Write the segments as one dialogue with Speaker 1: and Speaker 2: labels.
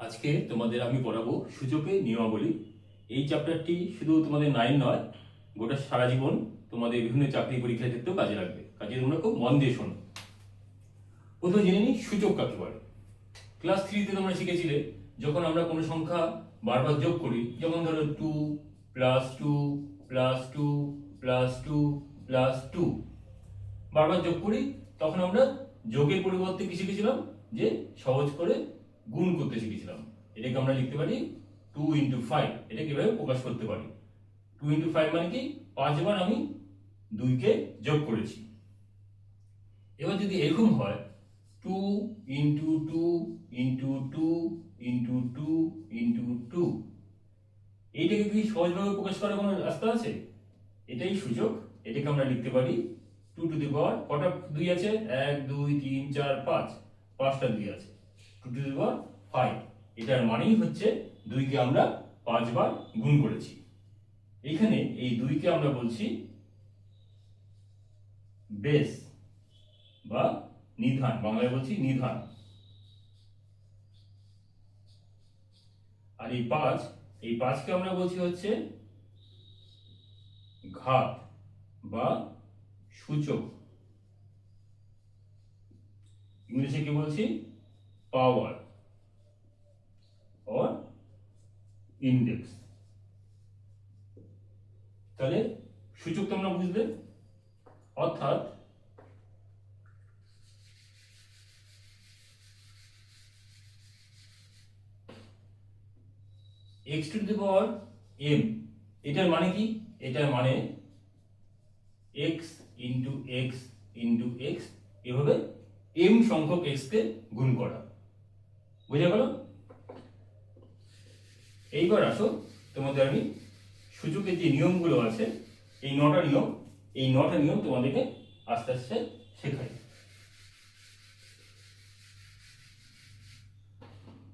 Speaker 1: আজকে তোমাদের আমি পড়াবো সূচকের নিয়মাবলী। এই চ্যাপ্টারটি শুধু তোমাদের 9 নয়, গোটা সারা জীবন তোমাদের বিভিন্ন চাকরি পরীক্ষার ক্ষেত্রেও কাজে লাগবে। কাজে তোমরা খুব মন দিয়ে শোনো। প্রথমে জেনে নিই সূচক কাকে বলে। ক্লাস 3 তে তোমরা শিখেছিলে যখন আমরা কোনো সংখ্যা বারবার যোগ করি, যেমন ধরো 2 প্লাস 2 প্লাস 2 প্লাস 2 প্লাস 2 বারবার যোগ করি, তখন আমরা যোগের পরিবর্তে কি শিখেছিলাম, যে সহজ করে গুণ করতে শিখেছিলাম। এটাকে আমরা লিখতে পারি 2 ইন্টু 5। এটা কিভাবে প্রকাশ করতে পারি? 2 ইন্টু 5 মানে কি, 5 বার আমি 2কে যোগ করেছি। এবার যদি এরকম হয় 2 ইন্টু 2 ইন্টু 2 ইন্টু 2 ইন্টু 2, এইটাকে কি সহজভাবে প্রকাশ করার কোনো রাস্তা আছে? এটাই সূচক। এটাকে আমরা লিখতে পারি 2 টু দি পাওয়ার, কটা 2 আছে? 1 2 3 4 5, 5টা 2 আছে, 2 টু দি পাওয়ার 5। এটার মানেই হচ্ছে 2কে আমরা 5 বার গুণ করেছি। এখানে এই 2কে আমরা বলছি বেস বা নিধান, বাংলায় বলছি নিধান। আর এই 5কে আমরা বলছি হচ্ছে ঘাত বা সূচক। ইংলিশে কি বলছি? পাওয়ার অর ইন্ডেক্স। তাহলে সূচক তোমরা বুঝলে, অর্থাৎ x to the power m, এটার মানে কি? এটার মানে x into x into x, এভাবে m সংখ্যক x কে গুণ করা। বুঝা গেল? এইবার আসো, তোমাদের আমি সূচকের যে নিয়মগুলো আছে, এই 9টা নিয়ম তোমাদেরকে আস্তে আস্তে শেখাই।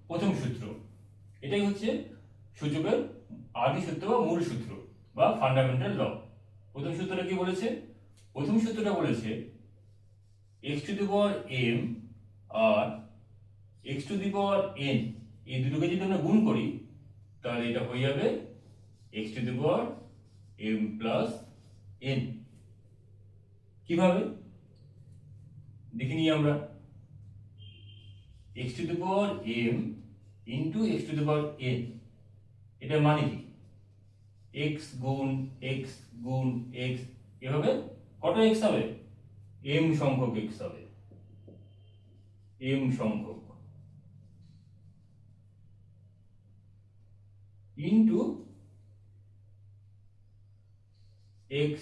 Speaker 1: প্রথম সূত্র, এটাই হচ্ছে সূচকের আদি সূত্র বা মূল সূত্র বা ফান্ডামেন্টাল ল। প্রথম সূত্রটা কি বলেছে? প্রথম সূত্রটা বলেছে x to the power m আর x to the power n, এই দুটোকে যদি আমরা গুণ করি তাহলে এটা হয়ে যাবে x to the power m plus n। কিভাবে দেখে নিই আমরা? x to the power m into x to the power n, এটা মানে কি? x গুণ x গুণ x, এভাবে কত x হবে? m সংখ্যক x হবে, m সংখ্যক, into x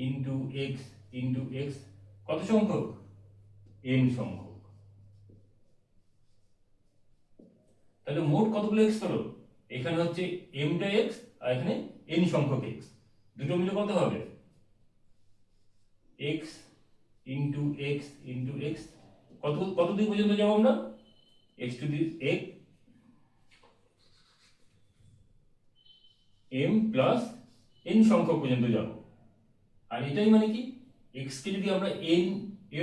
Speaker 1: into x into x, কত সংখ্যক? n সংখ্যক। তাহলে মোট কতগুলো x হলো? এখানে হচ্ছে m টা x আর এখানে n সংখ্যক x, দুটো মিলে কত হবে? x into x into x, কত দিক পর্যন্ত যাবো আমরা? x to the x m plus n সংখ্যক পর্যন্ত যাব। আর এটাই মানে কি, x কে যদি আমরা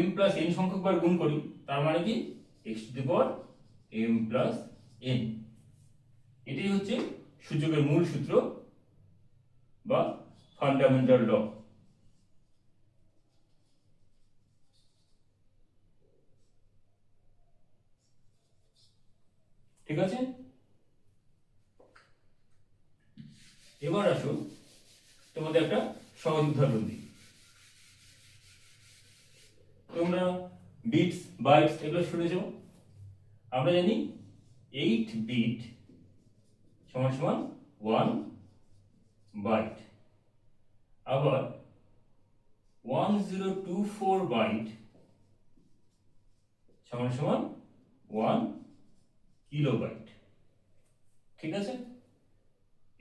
Speaker 1: m প্লাস n সংখ্যক বার গুণ করি, তার মানে কি x to the power m plus n। এটাই হচ্ছে সূচকের মূল সূত্র বা ফান্ডামেন্টাল ল। ঠিক আছে? এবার আসো তোমাদের একটা সহজ উদাহরণ দিই। তোমরা বিটস বাইটস এগুলো শুনেছো। আমরা জানি 8 বিট সমান সমান 1 বাইট, আবার 1024 বাইট সমান সমান 1 কিলোবাইট। ঠিক আছে?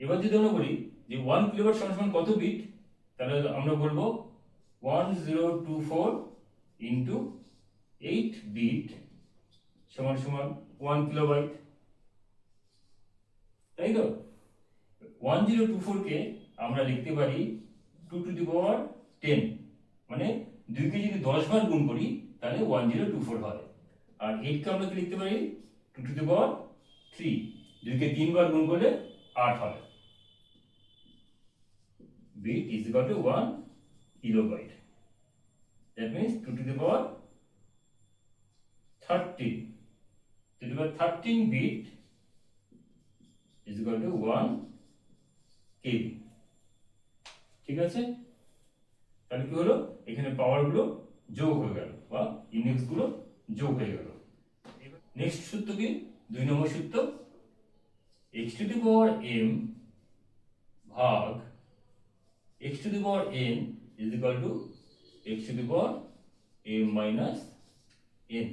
Speaker 1: এবার যদি আমরা বলি যে 1 কিলোবাইট সমান সমান কত বিট, তাহলে আমরা বলবো 1024 ইন্টু 8 বিট সমান সমান 1 কিলোবাইট। তাই তো? 1024 কে আমরা লিখতে পারি 2 টু দি পাওয়ার 10, মানে 2 কে যদি 10 বার গুণ করি তাহলে 1024 হয়। আর 8 কে আমরা কি লিখতে পারি? 2 টু দি পাওয়ার 3, 2 কে 3 বার গুণ করলে 8 হয়। bit is equal to 1 kilobyte. That means 2 to the power 13. 2 to the power 13 bit is equal to 1 KB. ঠিক আছে, তাহলে কি হলো, এখানে পাওয়ার গুলো যোগ হয়ে গেল বা ইউনিটস গুলো যোগ হয়ে গেল। নেক্সট সূত্র কি, 2 নম্বর সূত্র, x to the power m ভাগ x to the power n is equal to x to the power m minus n।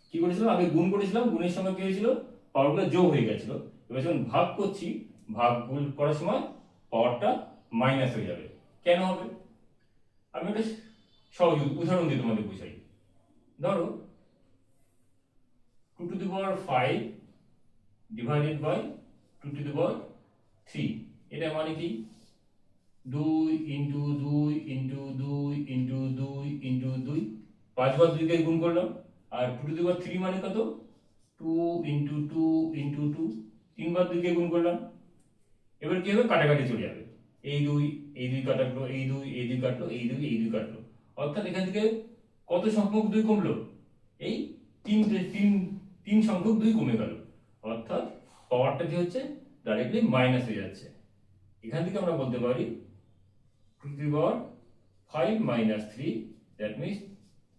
Speaker 1: কি করেছিলাম, আগে গুণ করেছিলাম, গুণের সময় কি হয়েছিল, পাওয়ারগুলো যোগ হয়ে গেছিল। এবার যখন ভাগ করছি, ভাগ গুণ করার সময় পাওয়ারটা মাইনাস হয়ে যাবে। কেন হবে, আমি একটা সহজ উদাহরণ দিয়ে তোমাদের বুঝাই। ধরো 2 to the power 5 divided by 2 to the power 3, এটা মানে কি 2 into 2 into 2 into 2 into 2, 5 বার 2 কে গুণ করলাম। আর 2 to the power 3 মানে কত, 2 into 2 into 2, 3 বার 2 কে গুণ করলাম। এবার কি হবে, কাটাকাটি চলে যাবে, এই 2 এই 2 কাটলো, এই 2 এই 2 কাটলো, এই 2 এই 2 কাটলো, অর্থাৎ এখান থেকে কত সংখ্যক 2 কমলো, এই 3 সংখ্যক 2 কমে গেল, অর্থাৎ পাওয়ারটা কি হচ্ছে, ডাইরেক্টলি মাইনাস হয়ে যাচ্ছে। এখান থেকে আমরা বলতে পারি 2 to the power 5 minus 3, that means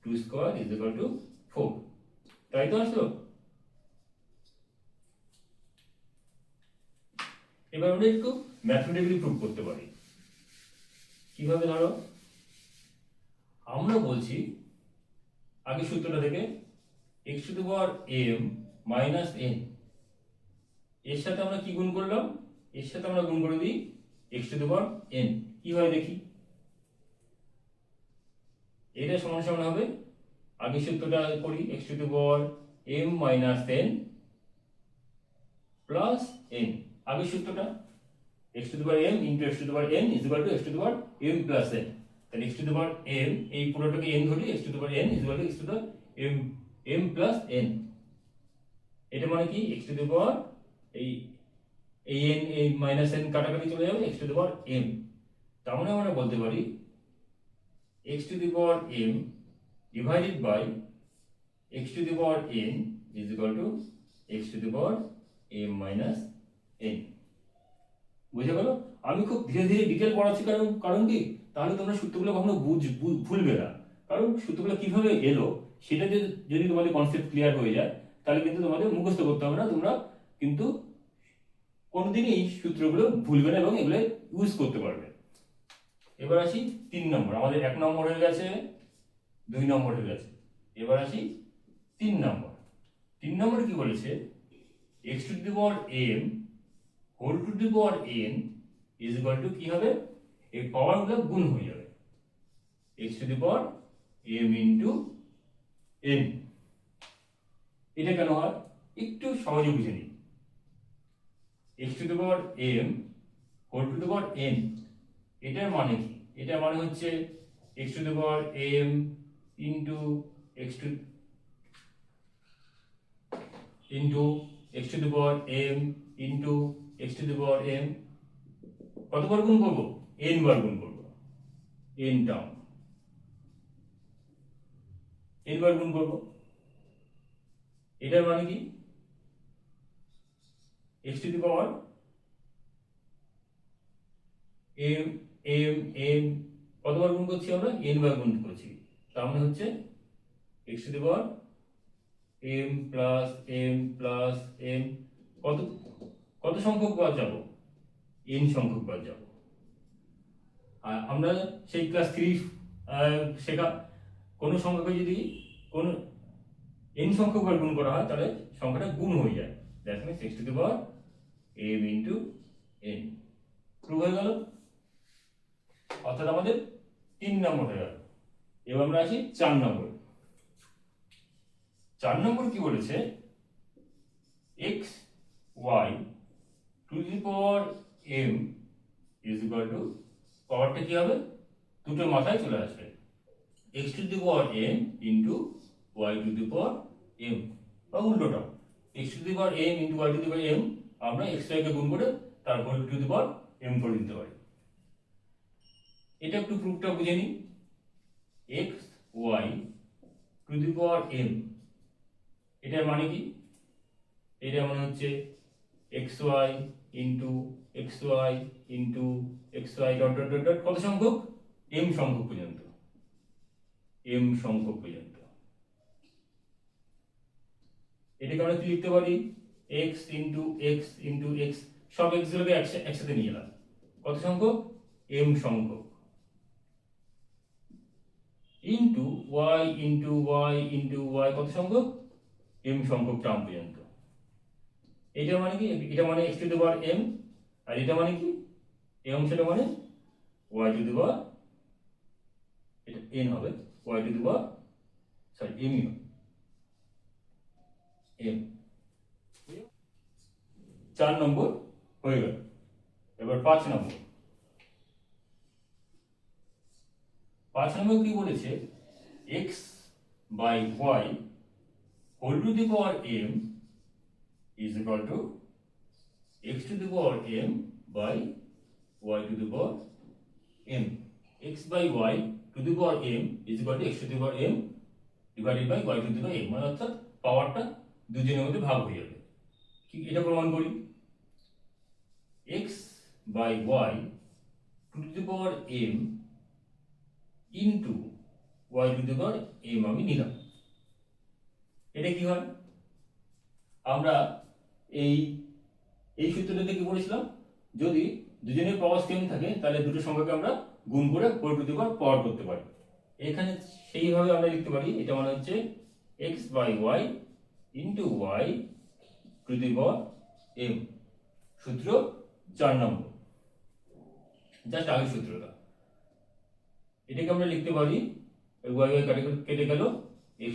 Speaker 1: 2 square is equal to 4। তাই তো আসলো। এবার আমরা একটু ম্যাথমেটিক্যালি প্রুভ করতে পারি। কিভাবে, ধরো আমরা বলছি আগে সূত্রটা থেকে x to the power m minus n, এর সাথে আমরা কি গুণ করলাম, এর সাথে আমরা গুণ করে দিই x to the power n, কি হয় দেখি, এটা সমান সমান হবে, আগে সূত্রটা করি, x to the power m minus n plus n, আগে সূত্রটা x to the power m into x to the power n is equal to x to the power m plus n। তাহলে x to the power m, এই পুরোটাকে n ধরি, x to the power n is equal to x to the m plus n। এটা মানে কি, x to the power এই n এই minus n কাটাকাটি চলে যাবে, x to the power m। তার মানে আমরা বলতে পারি x to the power m divided by x to the power n is equal to x to the power m minus n। বুঝে গেল, আমি খুব ধীরে ধীরে ডিটেল পড়াচ্ছি, কারণ কি, তাহলে তোমরা সূত্রগুলো কখনো ভুলবে না। কারণ সূত্রগুলো কিভাবে এলো সেটা যদি তোমাদের কনসেপ্ট ক্লিয়ার হয়ে যায়, তাহলে কিন্তু তোমাদের মুখস্থ করতে হবে না, তোমরা কিন্তু কোনোদিনই এই সূত্রগুলো ভুলবে না এবং এগুলো ইউজ করতে পারবে। এবার আসি 3 নম্বর, আমাদের 1 নম্বর হয়ে গেছে, 2 নম্বর হয়ে গেছে, এবার আসি 3 নম্বর। 3 নম্বরে কি বলেছে, x to the power m whole to the power n is equal to কি হবে, এই পাওয়ারগুলো গুণ হয়ে যাবে, x to the power m into n। এটা কেন হয়, একটু সহজে বুঝে নিই। x to the power m whole to the power n, এটার মানে কি, এটার মানে হচ্ছে x to the power m into x to the power m into x to the power m, কতবার গুণ করব, n বার গুণ করব, n টার্ম n বার গুণ করব। এটার মানে কি, x to the power m m কতবার গুণ করছি আমরা, n বার গুণ করছি, তার মানে হচ্ছে x to the power m plus m plus m, কত সংখ্যক বার যাব, n সংখ্যক বার যাব। আর আমরা সেই ক্লাস 3 শেখা কোন সংখ্যাকে যদি কোন n সংখ্যক বার গুণ করা হয়, তাহলে সংখ্যাটা গুণ হয়ে যায়, that means x to the power m into n। Prove হয়ে গেল, অর্থাৎ আমাদের 3 নম্বর হয়ে গেল। এবার আমরা আসি 4 নম্বর। 4 নম্বর কি বলেছে, x y to the power m is equal to, পাওয়ারটা কি হবে, দুটো মাথায় চলে আসবে, x to the power m into y to the power m, বা উল্টোটা x to the power m into y to the power m আমরা x y কে গুণ করে তার whole to the power m করে দিতে পারি। এটা একটু প্রুফটা বুঝে নিই। x y to the power m এটার মানে কি? এটা মানে হচ্ছে xy into xy into xy dot dot dot dot কত সংখ্যক? m সংখ্যক পর্যন্ত, m সংখ্যক পর্যন্ত। এটাকে আমরা কি লিখতে পারি? x into x into x, সব x গুলোকে একসাথে নিয়ে এলাম, কত সংখ্যক? m সংখ্যক, into y into y into y কত সংখ্যক? m সংখ্যক টার্ম পর্যন্ত। এটা মানে কি? এটা মানে x to the power m, আর এটা মানে কি? এই অংশটা মানে y টু দি পাওয়ার, এটা n হবে, y to the power sorry m m। 4 নম্বর হয়ে গেল। এবার 5 নম্বর। 5 নম্বর কি বলেছে? x by y whole to the power m is equal to x to the power m by y to the power m. x by y to the power m is equal to x to the power m divided by y to the power m, মানে অর্থাৎ পাওয়ারটা দুজনের মধ্যে ভাগ হয়ে যাবে। কি এটা প্রমাণ করি? x by y to the power m into y to the power m আমি নিলাম। এটা কি হয়? আমরা এই এই সূত্রটাতে কি বলেছিলাম? যদি দুজনের পাওয়ার সেম থাকে তাহলে দুটো সংখ্যাকে আমরা গুণ করে হোল টু দি পাওয়ার করতে পারি। এখানে সেইভাবে আমরা লিখতে পারি, এটা মানে হচ্ছে x by y into y to the power m, সূত্র 4 নম্বর, জাস্ট আগের সূত্রটা। এটাকে আমরা লিখতে পারি y y কেটে গেল x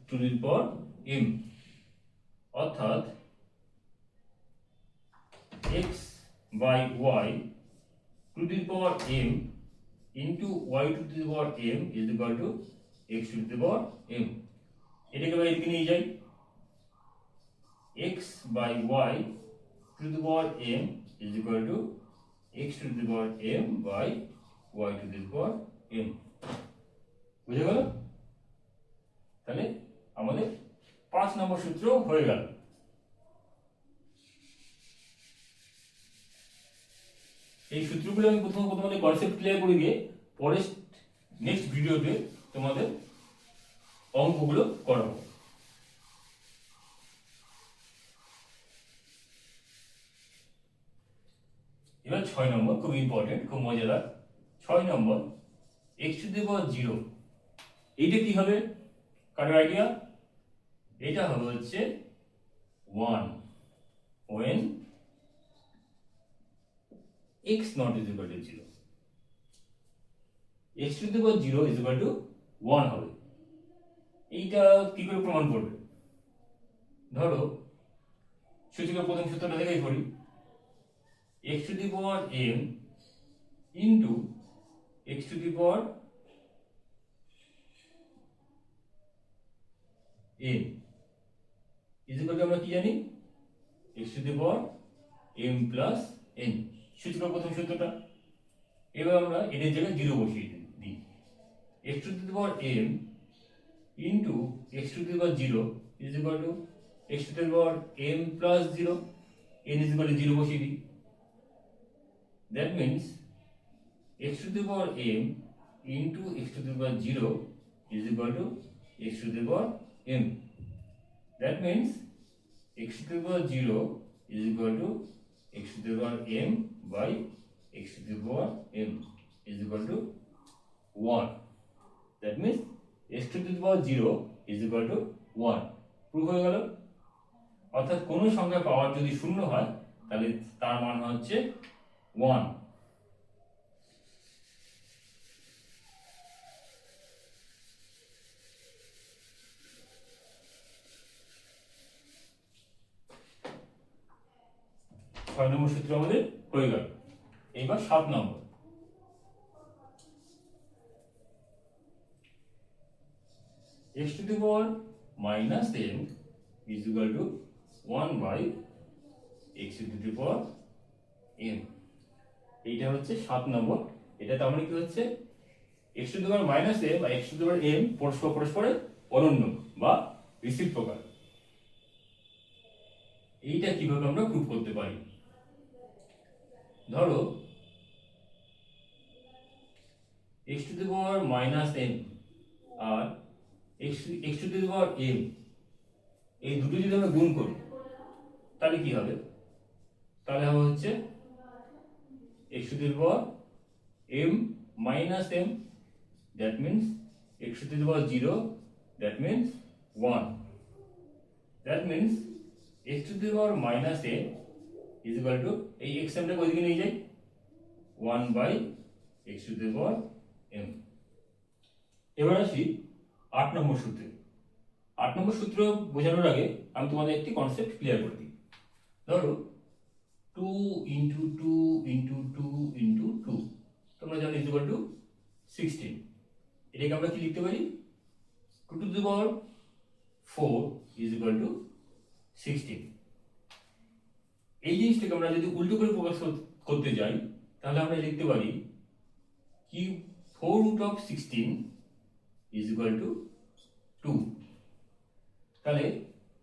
Speaker 1: to the power m, অর্থাৎ x by y to the power m into y to the power m is equal to x to the power m। এটাকে আমরা এদিকে নিয়ে যাই, x by y to the power m is equal to x to the power m by y to the power m। বুঝে গেল? তাহলে আমাদের 5 নম্বর সূত্র হয়ে গেল। এই সূত্রগুলো আমি প্রথমে কনসেপ্ট ক্লিয়ার করে দিয়ে পরে নেক্সট ভিডিওতে তোমাদের অঙ্কগুলো করাবো। এবার 6 নম্বর, খুব ইম্পর্টেন্ট, খুব মজাদার। 6 নম্বর, x টু দি পাওয়ার 0, এইটা কি হবে? কারোর আইডিয়া? এটা হবে হচ্ছে 1 when x not is equal to 0, x to the power 0 is equal to 1 হবে। এইটা কি করে প্রমাণ করবে? ধরো সূচকের প্রথম সূত্রটা দেখেই করি, x to the power m into x to the power m is equal to আমরা কি জানি? x to the power m plus n, সূচকের প্রথম সূত্রটা। এবার আমরা n এর জায়গায় 0 বসিয়ে দিই, x to the power m into x to the power 0 is equal to x to the power m plus 0, n is equal to 0 বসিয়ে দিই। That means x to the power m into x to the power 0 is equal to x to the power m. That means x to the power 0 is equal to x to the power m by x to the power m is equal to 1. That means x to the power 0 is equal to 1. Proof হয়ে গেল। অর্থাৎ কোনো সংখ্যার পাওয়ার যদি শূন্য হয় তাহলে তার মান হচ্ছে 1। ছয় নম্বর সূত্র আমাদের হয়ে গেল। এইবার 7 নম্বর, x to the power minus m is equal to 1/x⁴m। এইটা হচ্ছে 7 নম্বর। এটা তার মানে কি হচ্ছে x⁻m বা x⁻m পরস্পরের অনন্য বা রেসিপ্রোকাল। এইটা কিভাবে আমরা প্রুফ করতে পারি? ধরো x⁻m আর x⁻m এই দুটো যদি আমরা গুণ করি তাহলে কি হবে? তাহলে হবে হচ্ছে x⁻m - m, that means x⁻0, that means 1, that means x⁻m is equal to এই xm টা ওইদিকে নিয়ে যাই 1/x⁻m। এবার আসি 8 নম্বর সূত্রে। 8 নম্বর সূত্র বোঝানোর আগে আমি তোমাদের একটি কনসেপ্ট ক্লিয়ার করে দিই। ধরো 2 × 2 × 2 × 2 তোমরা জানো ইজ ইকুয়াল টু 16। এটাকে আমরা কি লিখতে পারি? 2⁴ ইজ ইকুয়াল টু 16। এই জিনিসটাকে আমরা যদি উল্টো করে প্রকাশ করতে যাই তাহলে আমরা লিখতে পারি কি 4√16 ইজ ইকুয়াল টু 2। তাহলে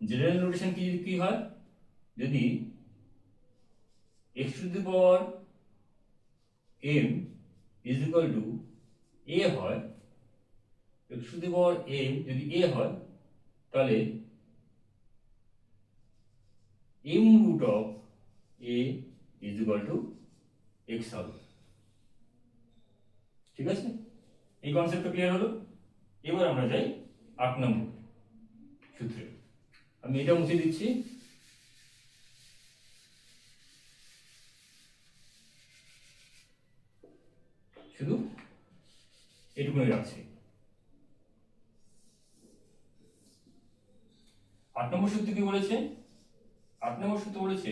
Speaker 1: জেনারেল নোটেশন কি হয়? যদি x⁻m is equal two a হয়, x⁻m যদি a হয় তাহলে m√a is equal to x হবে। ঠিক আছে, এই কনসেপ্টটা ক্লিয়ার হলো। এবার আমরা যাই 8 নম্বর সূত্রে। আমি এটা মুছে দিচ্ছি। শুধু এটুকুনি রাখছি। 8 নম্বর সূত্র কি বলেছে? 8 নম্বর সূত্র বলেছে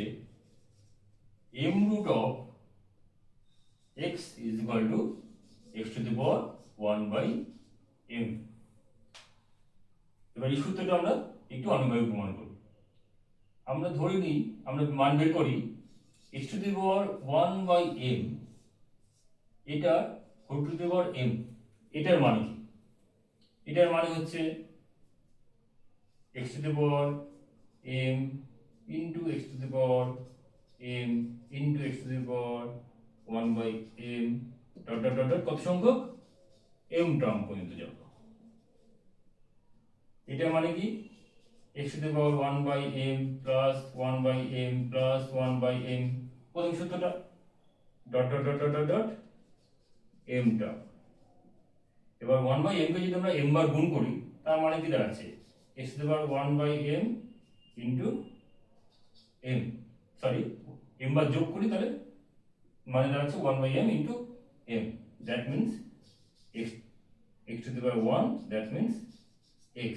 Speaker 1: m√x is equal two x⁻1/m। এবার এই সূত্রটা আমরা একটু অনুবাদে প্রমাণ করব। আমরা ধরে নিই, আমরা মান বের করি x⁻1/m, এটা m, এটার মানে কি? এটার মানে হচ্ছে x⁻m into x⁻m into x⁻1/m dot dot dot কত সংখ্যক m টার্ম পর্যন্ত যাব। এটা মানে কি x⁻1/m plus 1/m plus 1/m, প্রথম সূত্রটা dot dot dot dot dot m term. এবার 1/m কে যদি আমরা m বার গুণ করি তার মানে কি দাঁড়াচ্ছে x⁻1/m into m, sorry m বার যোগ করি তাহলে মানে দাঁড়াচ্ছে 1/m into m, that means x⁻1, that means x।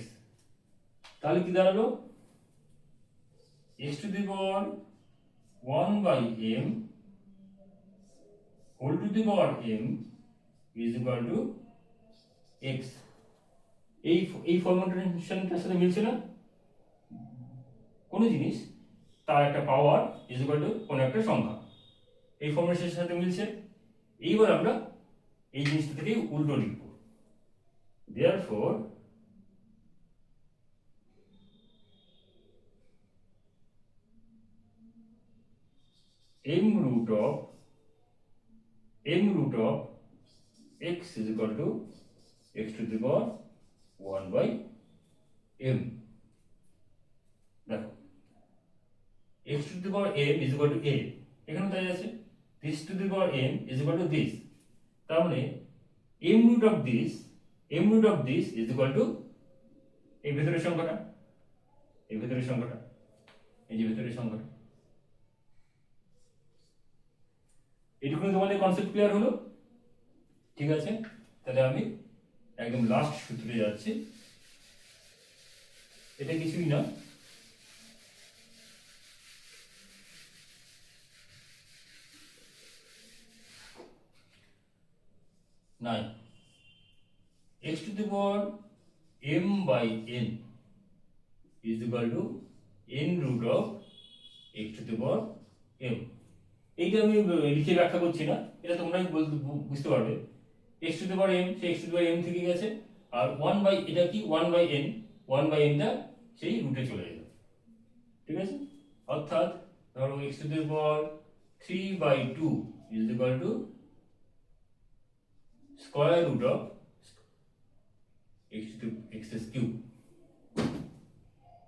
Speaker 1: তাহলে কি দাঁড়ালো? x⁻1/m whole to the power m is equal to x। এই ফর্মুলেশনটার সাথে মিলছে না? কোন জিনিস তার একটা পাওয়ার ইজ ইকুয়াল টু কোন একটা সংখ্যা, এই ফর্মুলেশনের সাথে মিলছে। এইবার আমরা এই জিনিসটা থেকে উল্টো লিখব। therefore m√of x is equal to x⁻1/m। দেখো x⁻m is equal to a, এখানে তাই আছে this to the power m is equal to this, তার মানে m√of this is equal to এই ভেতরের সংখ্যাটা, এই ভেতরের সংখ্যাটা, এই যে ভেতরের সংখ্যাটা। এইটুকুনি তোমাদের কনসেপ্ট ক্লিয়ার হলো? ঠিক আছে, তাহলে আমি একদম লাস্ট সূত্রে যাচ্ছি। এটা কিছুই না, নাই x⁻m/n is equal to n√of two the power m। এইটা আমি লিখে ব্যাখ্যা করছি না, এটা তোমরাই বুঝতে পারবে। x to the power m, সেই x to the power m থেকে গেছে, আর 1 বাই এটা কি 1 বাই n, 1 বাই n টা সেই রুটে চলে গেল, ঠিক আছে। অর্থাৎ ধরো x to the power 3 by 2 is equal to square root of x cube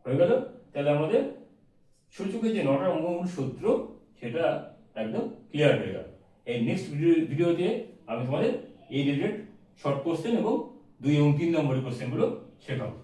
Speaker 1: হয়ে গেল। তাহলে আমাদের সূচকের যে নটার মূল সূত্র সেটা একদম ক্লিয়ার হয়ে গেল। এই নেক্সট ভিডিওতে আমি তোমাদের এই রিলেটেড শর্ট কোশ্চেন এবং 2 এবং 3 নম্বরের কোশ্চেনগুলো শেখাবো।